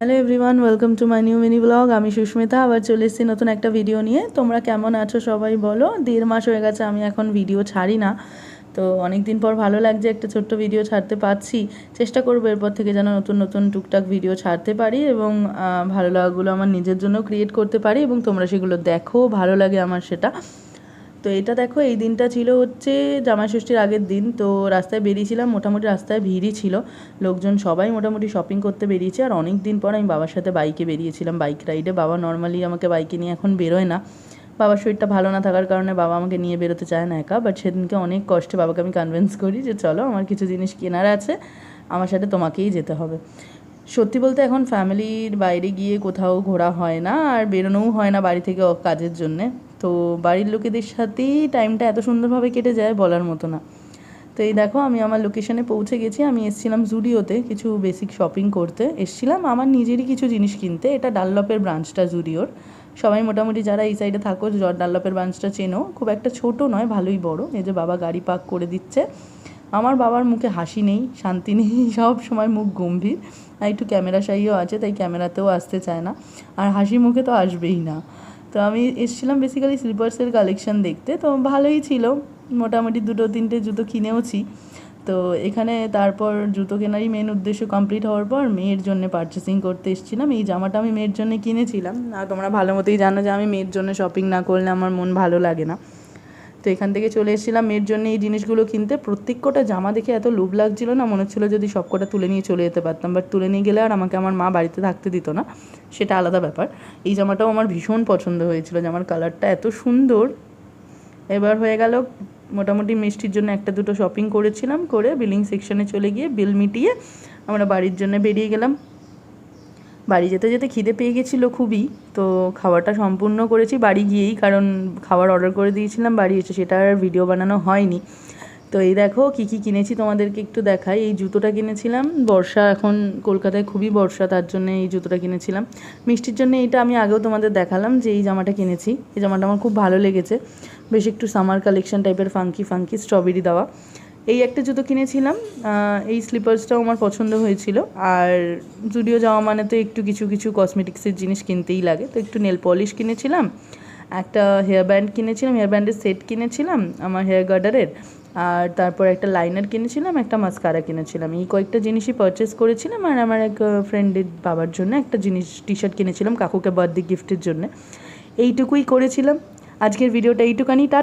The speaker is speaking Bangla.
Hello everyone, welcome to my new mini blog. আমি সুস্মিতা আবার চলে এসেছি নতুন একটা ভিডিও নিয়ে। তোমরা কেমন আছো সবাই বলো। 1.5 মাস হয়ে গেছে আমি এখন ভিডিও ছাড়ি না, তো অনেক দিন পর ভালো লাগছে একটা ছোট্ট ভিডিও ছাড়তে পারছি। চেষ্টা করবো এরপর থেকে যেন নতুন নতুন টুকটাক ভিডিও ছাড়তে পারি এবং ভালো লাগাগুলো আমার নিজের জন্য ক্রিয়েট করতে পারি এবং তোমরা সেগুলো দেখো, ভালো লাগে আমার সেটা। তো এটা দেখো, এই দিনটা ছিল হচ্ছে জামাই ষষ্ঠীর আগের দিন। তো রাস্তায় বেরিয়েছিলাম, মোটামুটি রাস্তায় ভিড়ই ছিল, লোকজন সবাই মোটামুটি শপিং করতে বেরিয়েছে। আর অনেক দিন পর আমি বাবার সাথে বাইকে বেরিয়েছিলাম, বাইক রাইডে। বাবা নর্মালি আমাকে বাইকে নিয়ে এখন বেরোয় না, বাবার শরীরটা ভালো না থাকার কারণে বাবা আমাকে নিয়ে বেরোতে চায় না একা। বাট সেদিনকে অনেক কষ্টে বাবাকে আমি কনভিন্স করি যে চলো, আমার কিছু জিনিস কেনার আছে, আমার সাথে তোমাকেই যেতে হবে। সত্যি বলতে এখন ফ্যামিলির বাইরে গিয়ে কোথাও ঘোরা হয় না, আর বেরোনোও হয় না বাড়ি থেকে কাজের জন্যে। তো বাড়ির লোকেদের সাথেই টাইমটা এত সুন্দরভাবে কেটে যায় বলার মতো না। তো এই দেখো, আমি আমার লোকেশনে পৌঁছে গেছি। আমি এসেছিলাম জুডিওতে কিছু বেসিক শপিং করতে, এসেছিলাম আমার নিজেরই কিছু জিনিস কিনতে। এটা ডানলপের ব্রাঞ্চটা জুডিওর। সবাই মোটামুটি যারা এই সাইডে থাকো ডানলপের ব্রাঞ্চটা চেনো, খুব একটা ছোট নয়, ভালোই বড়। এই যে বাবা গাড়ি পার্ক করে দিচ্ছে। আমার বাবার মুখে হাসি নেই, শান্তি নেই, সব সময় মুখ গম্ভীর। আর একটু ক্যামেরা শাইও আছে, তাই ক্যামেরাতেও আসতে চায় না, আর হাসি মুখে তো আসবেই না। তো আমি এসেছিলাম বেসিক্যালি স্লিপার্সের কালেকশন দেখতে। তো ভালোই ছিল, মোটামুটি 2-3টে জুতো কিনেওছি। তো এখানে তারপর জুতো কেনারই মেন উদ্দেশ্য কমপ্লিট হওয়ার পর মেয়ের জন্য পারচেসিং করতে এসেছিলাম। এই জামাটা আমি মেয়ের জন্য কিনেছিলাম, আর তোমরা ভালো মতোই জানো যে আমি মেয়ের জন্য শপিং না করলে আমার মন ভালো লাগে না। তো এখান থেকে চলে এসেছিলাম মেয়ের জন্য এই জিনিসগুলো কিনতে। প্রত্যেকটা জামা দেখে এত লোভ লাগছিল না, মনে হচ্ছিলো যদি সবকটা তুলে নিয়ে চলে যেতে পারতাম। বাট তুলে নিয়ে গেলে আর আমাকে আমার মা বাড়িতে থাকতে দিত না, সেটা আলাদা ব্যাপার। এই জামাটাও আমার ভীষণ পছন্দ হয়েছিল, জামার কালারটা এত সুন্দর। এবার হয়ে গেল, মোটামুটি মিষ্টির জন্য 1-2টো শপিং করেছিলাম, করে বিলিং সেকশনে চলে গিয়ে বিল মিটিয়ে আমরা বাড়ির জন্য বেরিয়ে গেলাম। বাড়ি যেতে যেতে খিদে পেয়ে গেছিলো খুবই, তো খাওয়াটা সম্পূর্ণ করেছি বাড়ি গিয়েই, কারণ খাবার অর্ডার করে দিয়েছিলাম বাড়ি এসে, সেটা আর ভিডিও বানানো হয়নি। তো এই দেখো কী কী কিনেছি তোমাদেরকে একটু দেখাই। এই জুতোটা কিনেছিলাম, বর্ষা এখন কলকাতায় খুবই বর্ষা, তার জন্য এই জুতোটা কিনেছিলাম। মিষ্টির জন্য এইটা আমি আগেও তোমাদের দেখালাম যে এই জামাটা কিনেছি। এই জামাটা আমার খুব ভালো লেগেছে, বেশ একটু সামার কালেকশন টাইপের, ফাঙ্কি ফাঙ্কি স্ট্রবেরি দেওয়া। এই একটা জুতো কিনেছিলাম, এই স্লিপার্সটাও আমার পছন্দ হয়েছিল। আর জুডিও যাওয়া মানে তো একটু কিছু কিছু কসমেটিক্সের জিনিস কিনতেই লাগে, তো একটু নেল পলিশ কিনেছিলাম, একটা হেয়ার ব্যান্ড কিনেছিলাম, হেয়ার ব্যান্ডের সেট কিনেছিলাম আমার হেয়ার গার্ডারের, আর তারপর একটা লাইনার কিনেছিলাম, একটা মাস্কারা কিনেছিলাম। এই কয়েকটা জিনিসই পারচেস করেছিলাম। আর আমার এক ফ্রেন্ডের বাবার জন্য একটা জিনিস টি শার্ট কিনেছিলাম কাকুকে বার্থডে গিফটের জন্য। এইটুকুই করেছিলাম। আজকের ভিডিওটা এইটুকানি।